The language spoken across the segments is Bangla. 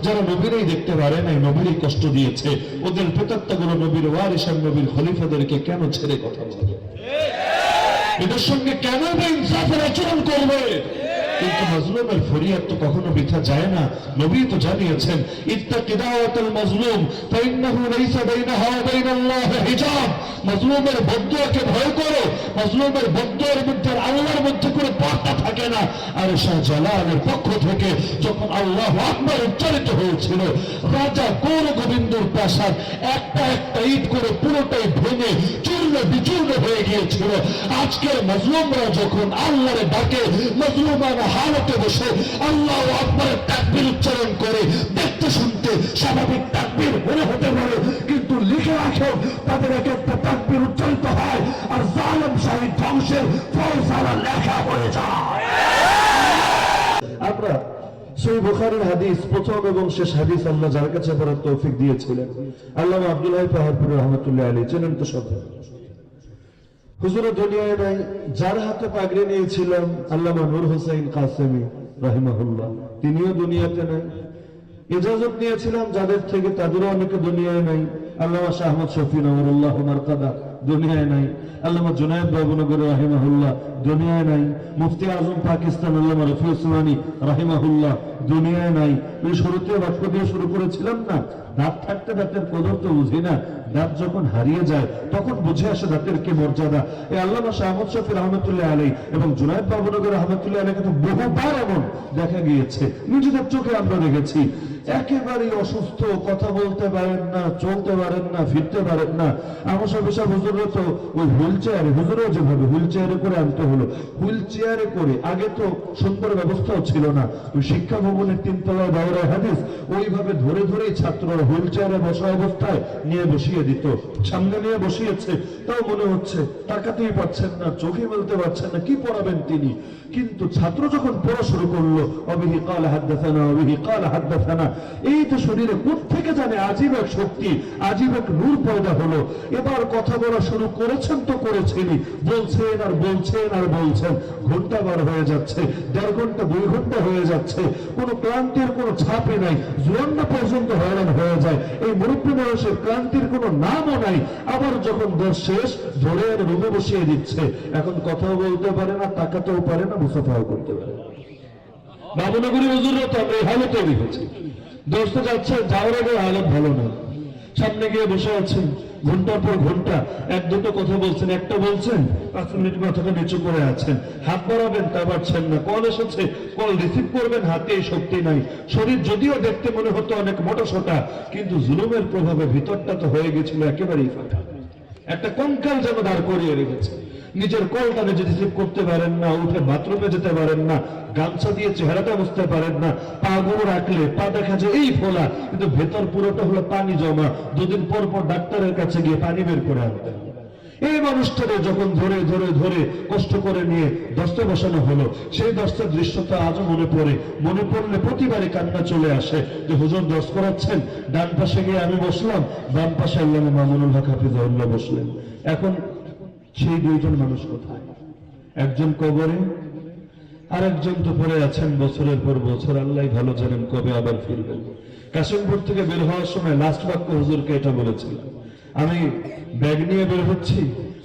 যারা নবীরই দেখতে পারে নাই, নবীরই কষ্ট দিয়েছে, ওদের প্রেতাত্মাগুলো নবীর ওয়ারিসান নবীর খলিফাদেরকে কেন ছেড়ে কথা বলে? এদের সঙ্গে কেন বা ইনসাফের আচরণ করবে? কিন্তু মাজলুমের ফরিয়াদ তো কখনো বৃথা যায় না। নবী তো জানিয়েছেন, ইত্তাকি দাওয়াতাল মাজলুম ফাইন্নাহু লাইসা বাইনাহা ওয়া বাইনাল্লাহি হিজাব। মাজলুমের বদদুয়াকে ভয় করো, মাজলুমের বদদুয়ার মধ্যে আল্লাহর মধ্যে কোনো পর্দা থাকে না। আর শাহ জালালের পক্ষ থেকে যখন আল্লাহু আকবার উচ্চারিত হয়েছিল, রাজা গৌর গোবিন্দর প্রাসাদ একটা একটা ইট করে পুরোটাই ভেঙে চূর্ণ বিচূর্ণ হয়ে গিয়েছিল। আজকের মাজলুমরা যখন আল্লাহর ডাকে মাজলুমানা হালতে বসে আল্লাহু আকবারের তাকবীর উচ্চারণ করে, দেখতে শুনতে স্বাভাবিক তাকবীর মনে হতে পারে, কিন্তু লিখে রাখো তাদের এক একটা তাকবীর উচ্চারিত হয় আর জালেম শাহী ধ্বংসের ফয়সালা লেখা হয়ে যায়। আমরা সহিহ বুখারীর হাদিস প্রথম এবং শেষ হাদিস আল্লাহ যার কাছে পড়ার তৌফিক দিয়েছিলেন, আল্লামা আব্দুল হাই পাহাড়পুরি রহমাতুল্লাহ আলাইহি, চেনেন তো সব। হুজুর দুনিয়ায় নাই, যার হাতে পাগড়ি নিয়েছিলাম আল্লামা নূর হোসেন কাসেমি রাহিমাহুল্লাহ, তিনিও দুনিয়াতে নাই। ইজাজত নিয়েছিলাম যাদের থেকে, তাদেরও অনেকে দুনিয়ায় নাই। আল্লামা শাহ আহমদ শফি নওয়ারুল্লাহ মারকাদা দুনিয়ায় নাই। আল্লামা জুনায়েদ বাবুনগর রাহিমাহুল্লাহ দুনিয়ায় নাই। মুফতি আজম পাকিস্তান আল্লামা রফি উসমানী রাহিমাহুল্লাহ দুনিয়ায় নাই। শুরুতে বাক্য দিয়ে শুরু করেছিলাম না, দাঁত থাকতে দাঁতের কদর তো বুঝি না, দাঁত যখন হারিয়ে যায় তখন বুঝে আসে দাঁতের কি মর্যাদা। এই আল্লামা শাহ আহমদ শফি রহমতুল্লাহ আলাইহি এবং জুনায়েদ বাবুনগর রহমতুল্লাহ আলাইহি কিন্তু বহুবার এমন দেখা গিয়েছে, নিজেদের চোখে আমরা দেখেছি। একেবারেই অসুস্থ, কথা বলতে পারেন না, চলতে পারেন না, ফিরতে পারেন না। আমার সব এসব হুজুররা তো ওই হুইল চেয়ারে, হুজুরও যেভাবে হুইল চেয়ারে করে আনতে হলো, হুইল চেয়ারে করে। আগে তো সুন্দর ব্যবস্থাও ছিল না, ওই শিক্ষা ভবনের 3 তলায় দাওরায়ে হাদিস ওইভাবে ধরে ধরেই ছাত্ররা হুইল চেয়ারে বসা অবস্থায় নিয়ে বসিয়ে দিত। সামনে নিয়ে বসিয়েছে, তাও মনে হচ্ছে তাকাতেই পারছেন না, চোখে মেলতে পারছেন না, কি পড়াবেন তিনি। কিন্তু ছাত্র যখন পড়া শুরু করলো, অবিহি ক্বালা হাদাসানা অবিহি ক্বালা হাদাসানা, এই তো শরীরে কোত্থেকে জানে আজীব এক শক্তি, আজীব এক নূর পয়দা হলো। এবার কথা বলা শুরু করেছেন তো করেছেনই, বলছেন আর বলছেন আর বলছেন, ঘন্টা বার হয়ে যাচ্ছে, 1.5 ঘন্টা 2 ঘন্টা হয়ে যাচ্ছে, কোনো ক্লান্তির কোনো ছাপই নাই। জোয়ানরা পর্যন্ত হয়রান হয়ে যায়, এই মুরব্বী বয়সের ক্লান্তির কোনো নামও নাই। আবার যখন দশ শেষ, ধরে আর রুমে বসিয়ে দিচ্ছে। এখন কথাও বলতে পারে না, তাকাতেও পারে না, মুসাফাও করতে পারে না। বাবুনগরী হুজুররা তো আমরা এই হালতে রেখেছি, দোস্ত যাচ্ছে, যাওয়ার আগে হালত ভালো না, সামনে গিয়ে বসে আছেন, ঘন্টার পর ঘন্টা 1-2 কথা বলছেন, একটা বলছেন 5 মিনিট মাথাটা নিচু করে আছেন, হাত বাড়াবেন তা পারছেন না, কল এসেছে কল রিসিভ করবেন, হাতে শক্তি নাই। শরীর যদিও দেখতে মনে হতো অনেক মোটা সোটা, কিন্তু জুলুমের প্রভাবে ভিতরটা তো হয়ে গেছিল একেবারেই ফাঁকা, একটা কঙ্কাল যেন দাঁড় করিয়ে রেখেছে। নিজের কলটা নিজে রিসিভ করতে পারেন না, উঠে বাথরুমে যেতে পারেন না, গামছা দিয়ে চেহারাটা মুছতে পারেন না, পা গুলো রাখলে পা দেখা যায় এই ফোলা, কিন্তু ভেতর পুরোটা হলো পানি জমা। 2 দিন পর পর ডাক্তারের কাছে গিয়ে পানি বের করে আনতে। এই মানুষটারে যখন ধরে ধরে ধরে কষ্ট করে নিয়ে দস্তে বসানো হলো, সেই দস্তের দৃশ্যটা আজও মনে পড়ে। মনে পড়লে প্রতিবারই কান্না চলে আসে যে হুজুর দস্ত করাচ্ছেন, ডান পাশে গিয়ে আমি বসলাম, বাম পাশে আল্লামা মামুনুল হক হাফিজাহুল্লাহ বসলেন। এখন সেই 2 জন মানুষ কোথায়? একজন কবরে, আর একজন তো পড়ে আছেন বছরের পর বছর, আল্লাহ ভালো জানেন কবে আবার ফিরবেন। কাশিমপুর থেকে বের হওয়ার সময় লাস্ট বাক্য হুজুরকে এটা বলেছিলাম, আমি ব্যাগ নিয়ে বের হচ্ছি,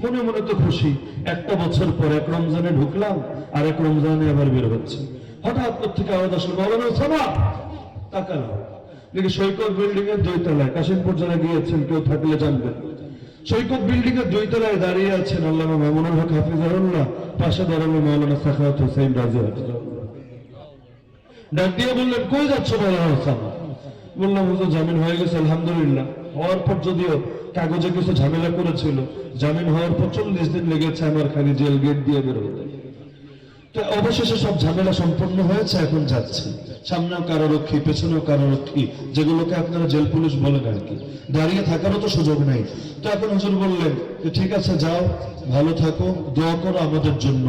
মনে মনে তো খুশি, 1টা বছর পর 1 রমজানে ঢুকলাম, আর 1 রমজানে আবার বের হচ্ছি। হঠাৎ থেকে আওয়াজ আসলো, মাওলানা সামা, তাকালাম, দেখি সৈকত বিল্ডিং এর 2 তলায়, কাশিমপুর যারা গিয়েছেন কেউ থাকলে জানবেন, সৈকত বিল্ডিং এর 2 তলায় দাঁড়িয়ে আছেন আল্লামা মামুনুল হক হাফিজাহুল্লাহ, পাশে দাঁড়ালো মাওলানা সাখাওয়াত হোসেন রাজি হাফিজাহুল্লাহ। ডাক দিয়ে বললেন, কই যাচ্ছ মাওলানা সামা? বললাম, হুজুর জামিন হয়ে গেছে আলহামদুলিল্লাহ। হওয়ার পর যদিও কাগজে কিছু ঝামেলা করেছিল, জামিন হওয়ার পর 40 দিন লেগেছে আমার খালি জেল গেট দিয়ে বের হতে। তো অবশেষে সব ঝামেলা সম্পন্ন হয়েছে, এখন যাচ্ছি। সামনেও কারারক্ষী, পেছনেও কারারক্ষী, যেগুলোকে আপনারা জেল পুলিশ বলেন আর কি, দাঁড়িয়ে থাকারও তো সুযোগ নাই। তো এখন হুজুর বললেন যে ঠিক আছে যাও, ভালো থাকো, দোয়া করো আমাদের জন্য।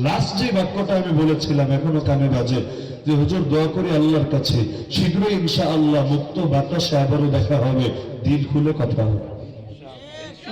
লাস্ট যে বাক্যটা আমি বলেছিলাম এখনো কানে বাজে, যে হুজুর দোয়া করি আল্লাহর কাছে শীঘ্রই ইনশাআল্লাহ মুক্ত বাতাসে আবারও দেখা হবে, দিল খুলে কথা হবে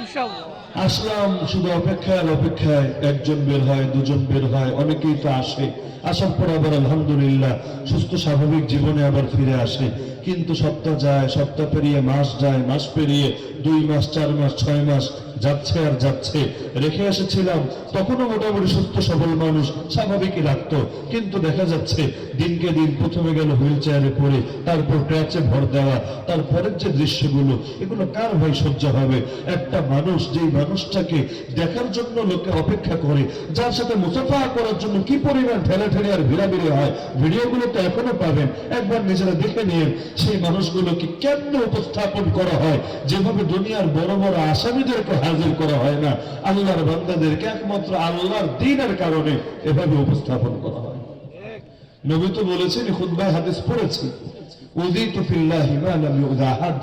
ইনশাআল্লাহ। আসলাম শুধু অপেক্ষায় আর অপেক্ষায়, একজন বের হয়, দুজন বের হয়, অনেকেই তো আসে, আসার পর আবার আলহামদুলিল্লাহ সুস্থ স্বাভাবিক জীবনে আবার ফিরে আসে। কিন্তু সপ্তাহ যায়, সপ্তাহ পেরিয়ে মাস যায়, মাস পেরিয়ে 2 মাস, 4 মাস, 6 মাস যাচ্ছে আর যাচ্ছে। রেখে এসেছিলাম তখনও মোটামুটি সুস্থ সবল মানুষ, স্বাভাবিকই লাগতো, কিন্তু দেখা যাচ্ছে দিনকে দিন প্রথমে গেল হুইল চেয়ারে পড়ে, তারপর ট্র্যাচে ভর দেওয়া, তারপরের যে দৃশ্যগুলো, এগুলো কার ভাই সহ্য হবে? একটা মানুষ, যেই মানুষটাকে দেখার জন্য লোকে অপেক্ষা করে, যার সাথে মুসাফা করার জন্য কি পরিমাণ ঠেলাঠেলি আর ভিড়াভিড়ি হয়, ভিডিওগুলো তো এখনো পাবেন, একবার নিজেরা দেখে নিন। সেই মানুষগুলোকে কেমনে উপস্থাপন করা হয়, যেভাবে দুনিয়ার বড় বড় আসামিদেরকে হাজির করা হয় না, আল্লাহর বান্দাদেরকে একমাত্র আল্লাহর দ্বীনের কারণে এভাবে উপস্থাপন করা হয়। নবী তো বলেছেন, খুতবায় হাদিস পড়েছি, উযীতু ফিল্লাহি মা লাম ইউযা আহাদ।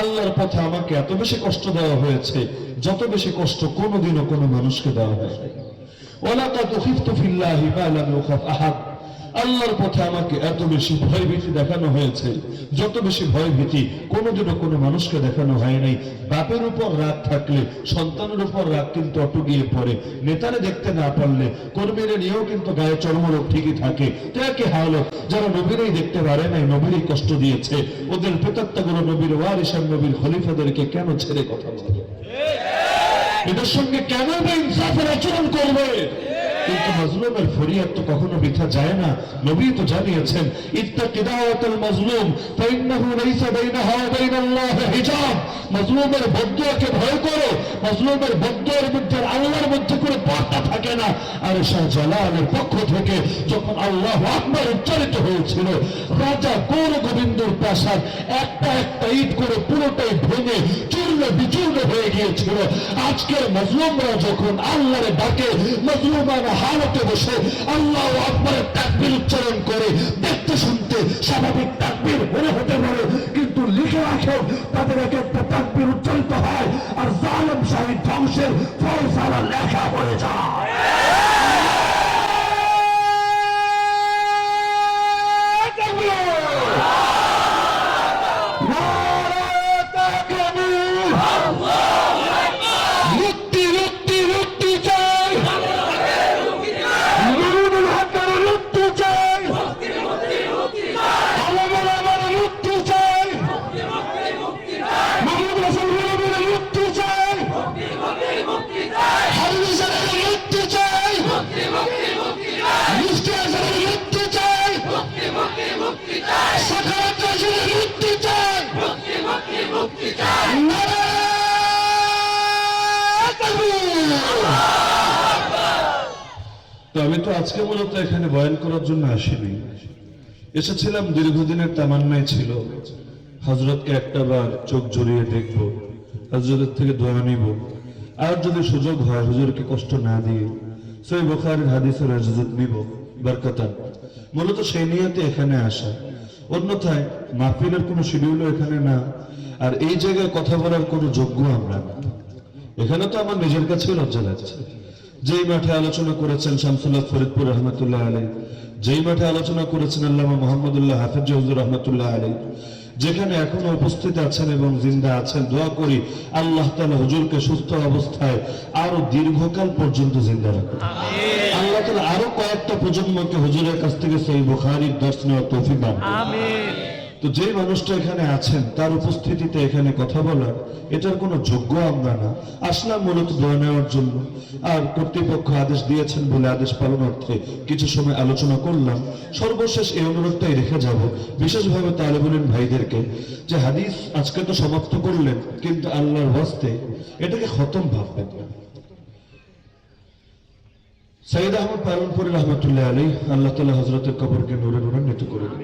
আল্লাহর পথে আমাকে এত বেশি কষ্ট দেওয়া হয়েছে যত বেশি কষ্ট কোনোদিনও কোনো মানুষকে দেওয়া হয়নি। ওয়ালাকাদ উখিফতু ফিল্লাহি মা লাম ইউখাফ আহাদ। আল্লাহর পথে আমাকে এত বেশি ভয়ভীতি দেখানো হয়েছে যত বেশি ভয়ভীতি কোনোদিনও কোনো মানুষকে দেখানো হয় নাই। বাপের উপর রাগ থাকলে সন্তানের উপর রাগ কিন্তু অটো গিয়ে পড়ে, নেতারে দেখতে না পারলে কর্মীরা নিয়েও কিন্তু গায়ে চর্মরোগ ঠিকই থাকে। তো একই হালত, যারা নবীরাই দেখতে পারে নাই, নবীরই কষ্ট দিয়েছে, ওদের প্রেতাত্মাগুলো নবীর ওয়ারিসান, নবীর খলিফাদেরকে কেন ছেড়ে কথা বলে? এদের সঙ্গে কেন ইনসাফের আচরণ করবে? কিন্তু মাজলুমের ফরিয়াদ তো কখনো বৃথা যায় না। নবী তো জানিয়েছেন, ইত্তাকি দাওয়াতাল মাজলুম ফাইন্নাহু লাইসা বাইনাহা ওয়া বাইনাল্লাহি হিজাব। মাজলুমের বদদুয়াকে ভয় করো, মাজলুমের বদদুয়ার মধ্যে আল্লাহর মধ্যে কোনো পর্দা থাকে না। আর শাহ জালালের পক্ষ থেকে যখন আল্লাহু আকবার উচ্চারিত হয়েছিল, রাজা গৌর গোবিন্দর প্রাসাদ একটা একটা ইট করে পুরোটাই ভেঙে চূর্ণ বিচূর্ণ হয়ে গিয়েছিল। আজকের মাজলুমরা যখন আল্লাহরে ডাকে, মাজলুমানা হালতে বসে আল্লাহু আকবারের তাকবীর উচ্চারণ করে, দেখতে শুনতে স্বাভাবিক তাকবীর মনে হতে পারে, কিন্তু লিখে রাখো তাদের এক একটা তাকবীর উচ্চারিত হয় আর জালেম শাহী ধ্বংসের ফয়সালা লেখা হয়ে যায়। আমি তো আজকে মূলত এখানে বয়ান করার জন্য আসিনি, এসেছিলাম দীর্ঘদিনের তামান্নাই ছিল হযরতকে একটা বার চোখ জড়িয়ে দেখবো, হযরতের থেকে দোয়া নিব, আর যদি সুযোগ হয় হুজুরকে কষ্ট না দিয়ে সহিহ বুখারীর হাদিসের ইজাজত নিব বরকতান। মূলত সেই নিয়তে এখানে আসা, অন্যথায় মাহফিলের কোনো শিডিউলও এখানে না, আর এই জায়গায় কথা বলার কোনো যোগ্য আমরা না। এখানে তো আমার নিজের কাছেও লজ্জা লাগছে। যেই মাঠে আলোচনা করেছেন শামসুল্লাহ ফরিদপুর রহমতুল্লাহ আলাইহি, যেই মাঠে আলোচনা করেছেন আল্লামা মুহাম্মদুল্লাহ হাফেজ হুজুর রহমতুল্লাহ আলাইহি, যেখানে এখনো উপস্থিত আছেন এবং জিন্দা আছেন, দোয়া করি আল্লাহ তাআলা হুজুরকে সুস্থ অবস্থায় আরো দীর্ঘকাল পর্যন্ত জিন্দা রাখুন। আল্লাহ তাআলা আরো কয়েকটা প্রজন্মকে হুজুরের কাছ থেকে সহিহ বুখারীর দর্শ নেওয়ার তৌফিক দান করুন। আমিন। তো যে মানুষটা এখানে আছেন তার উপস্থিতিতে এখানে কথা বলার এটার কোনো যোগ্য আমরা না। আসলাম মূলত দোয়া নেওয়ার জন্য, আর কর্তৃপক্ষ আদেশ দিয়েছেন বলে আদেশ পালনার্থে কিছু সময় আলোচনা করলাম। সর্বশেষ এই অনুরোধটাই রেখে যাব বিশেষভাবে তালেবুল ইলম ভাইদেরকে, যে হাদিস আজকে তো সমাপ্ত করলেন, কিন্তু আল্লাহর ওয়াস্তে এটাকে খতম ভাববেন না। সৈয়দ আহমদ পালনপুরি রহমতুল্লাহ আলাইহি, আল্লাহ তাআলা হযরতের কবরকে নূরে নূরান্বিত করে দিন।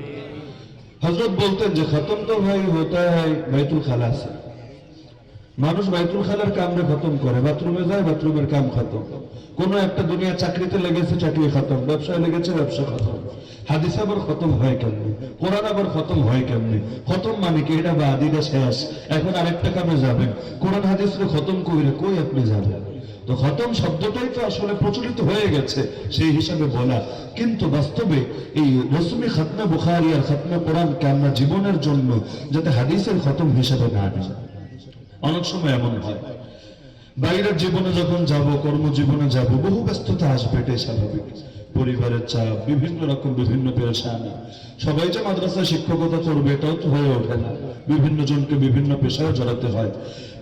হযরত বলতেন যে খতম তো ভাই হতা হয় বাইতুল খালা সে। মানুষ বাইতুল খালার কামরে খতম করে, বাথরুমে যায়, বাথরুমের কাম খতম। কোন একটা দুনিয়া চাকরিতে লেগেছে, চাকরি খতম, ব্যবসায় লেগেছে, ব্যবসা খতম। হাদিস আবার খতম হয় কেমনি, কোরআন আবার খতম হয় কেমনি? খতম মানে কি? এটা বাদিটা শেষ, এখন আরেকটা কামে যাবেন। কোরআন হাদিসকে খতম কইরে কই আপনি যাবেন? তো খতম শব্দটাই তো আসলে প্রচলিত হয়ে গেছে সেই হিসাবে বলা, কিন্তু বাস্তবে এই রসমি খাতমে বুখারী আর খাতমে কোরআনকে আমরা জীবনের জন্য যাতে হাদিসের খতম হিসাবে না নিই। অনেক সময় এমন হয় বাইরের জীবনে যখন যাব, কর্মজীবনে যাব, বহু ব্যস্ততা আসবে, এটাই স্বাভাবিক। পরিবারের চাপ, বিভিন্ন রকম বিভিন্ন পেশানি, সবাই যে মাদ্রাসায় শিক্ষকতা করবে এটাও তো হয়ে ওঠে না, বিভিন্ন জনকে বিভিন্ন পেশায় জড়াতে হয়।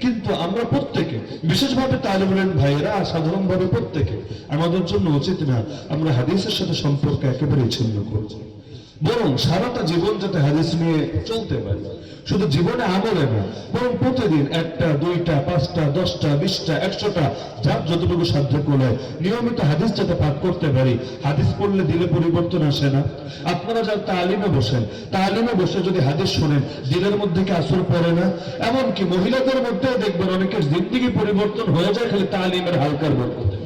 কিন্তু আমরা প্রত্যেকে, বিশেষভাবে তালিবুল ইলম ভাইয়েরা, সাধারণভাবে প্রত্যেকে, আমাদের জন্য উচিত না আমরা হাদিসের সাথে সম্পর্ক একেবারেই ছিন্ন করব, বরং সারাটা জীবন যাতে হাদিস নিয়ে চলতে পারি, শুধু জীবনে আমলে না, বরং প্রতিদিন 1টা 2টা 5টা 10টা 20টা 100টা যার যতটুকু সাধ্য কোলায় নিয়মিত হাদিস যাতে পাঠ করতে পারি। হাদিস পড়লে দিলে পরিবর্তন আসে না? আপনারা যারা তালিমে বসে যদি হাদিস শোনেন, দিলের মধ্যে কি আসর পড়ে না? এমনকি মহিলাদের মধ্যেও দেখবেন অনেকের জিন্দেগি পরিবর্তন হয়ে যায় খালি তালিমের হালকার বরকতে।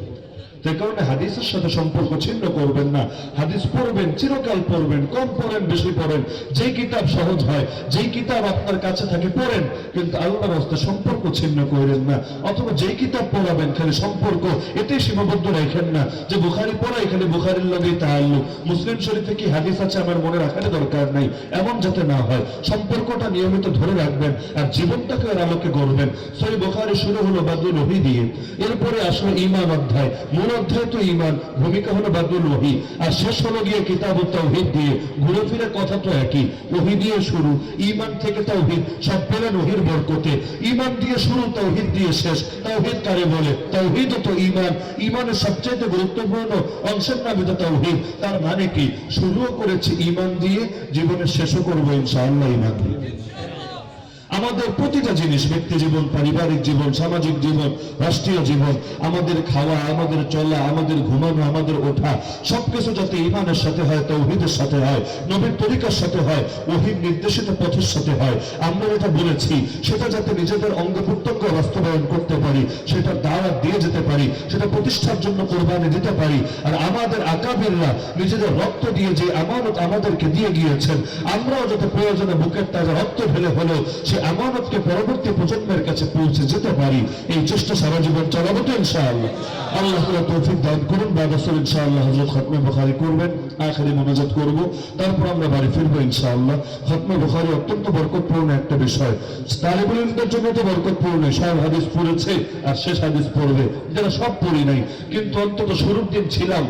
সেই কারণে হাদিসের সাথে সম্পর্ক ছিন্ন করবেন না। হাদিস পড়বেন, চিরকাল পড়বেন, কম পড়েন বেশি পড়েন, যেই কিতাব সহজ হয়, যেই কিতাব আপনার কাছে থাকে পড়েন, কিন্তু আল্লাহর রাস্তায় সম্পর্ক ছিন্ন করেন না। অথবা যেই কিতাব পড়াবেন খালি সম্পর্ক এতেই সীমাবদ্ধ রাখেন না, যে বুখারী পড়াই খালি বুখারীর লগেই তাআল্লুক, মুসলিম শরীফে কি হাদিস আছে আমার মনে রাখার দরকার নাই, এমন যাতে না হয়। সম্পর্কটা নিয়মিত ধরে রাখবেন আর জীবনটাকে এর আলোকে গড়বেন। সহিহ বুখারী শুরু হলো বাদুল ওহী দিয়ে, এরপরে আসলো ঈমান অধ্যায়। মূল অধ্যায় তো ঈমান, ভূমিকা হলো বাদুল ওহী, আর শেষ হলো গিয়ে কিতাবুত তাওহীদ দিয়ে। ঘুরে ফিরে কথা তো একই, ওহী দিয়ে শুরু, ঈমান থেকে তাওহীদ, সব পেলেন ওহীর বরকতে। ঈমান দিয়ে শুরু, তাওহীদ দিয়ে শেষ। তাওহীদ কারে বলে? তাওহীদ তো ঈমান, ঈমানের সবচেয়ে গুরুত্বপূর্ণ অংশের নাম তো তাওহীদ। তার মানে কি, শুরুও করেছি ঈমান দিয়ে, জীবনের শেষও করবো ইনশাআল্লাহ ঈমান দিয়ে। আমাদের প্রতিটা জিনিস, ব্যক্তি জীবন, পারিবারিক জীবন, সামাজিক জীবন, রাষ্ট্রীয় জীবন, আমাদের খাওয়া, আমাদের চলা, আমাদের ঘুমানো, আমাদের ওঠা, সবকিছু যাতে ঈমানের সাথে হয়, তাওহীদের সাথে হয়, নবীর তরিকার সাথে হয়, ওহীর নির্দেশিত পথের সাথে হয়। আমরা এটা বলেছি, সেটা যাতে নিজেদের অঙ্গ প্রত্যঙ্গ বাস্তবায়ন করতে পারি, সেটা দাওয়াত দিয়ে যেতে পারি, সেটা প্রতিষ্ঠার জন্য কোরবানি দিতে পারি। আর আমাদের আকাবিররা নিজেদের রক্ত দিয়ে যে আমানত আমাদেরকে দিয়ে গিয়েছেন, আমরাও যাতে প্রয়োজনে বুকের তাজা রক্ত ঢেলে হলেও সে আমানতকে পরবর্তী প্রজন্মের কাছে পৌঁছে যেতে পারি, এই চেষ্টা সারা জীবন চালাবো তো ইনশাআল্লাহ। আল্লাহ তাআলা তৌফিক দান করুন। বাদাসর ইনশাআল্লাহ হযরত খতমে বুখারী করবেন, আখেরি মোনাজাত করব, তারপর আমরা বাড়ি ফিরবো ইনশাআল্লাহ। খতমে বুখারী অত্যন্ত বরকতপূর্ণ একটা বিষয়, তালিবুল ইলমদের জন্য তো বরকতপূর্ণ। সব হাদিস পড়েছে আর শেষ হাদিস পড়বে, যারা সব পড়ি নাই কিন্তু অন্তত শুরুর দিন ছিলাম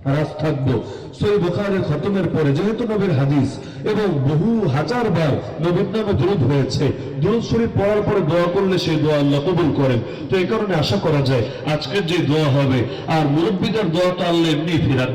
আর আজ থাকবো। সহিহ বুখারীর খতমের পরে যেহেতু নবীর হাদিস এবং বহু হাজার বার নবীর নামে দুরূদ হয়েছে, দুরূদ শরীফ পড়ার পরে দোয়া করলে সেই দোয়া আল্লাহ কবুল করেন। তো এই কারণে আশা করা যায় আজকের যে দোয়া হবে, আর মুরব্বীদের দোয়াটা আল্লাহ এমনি ফিরান।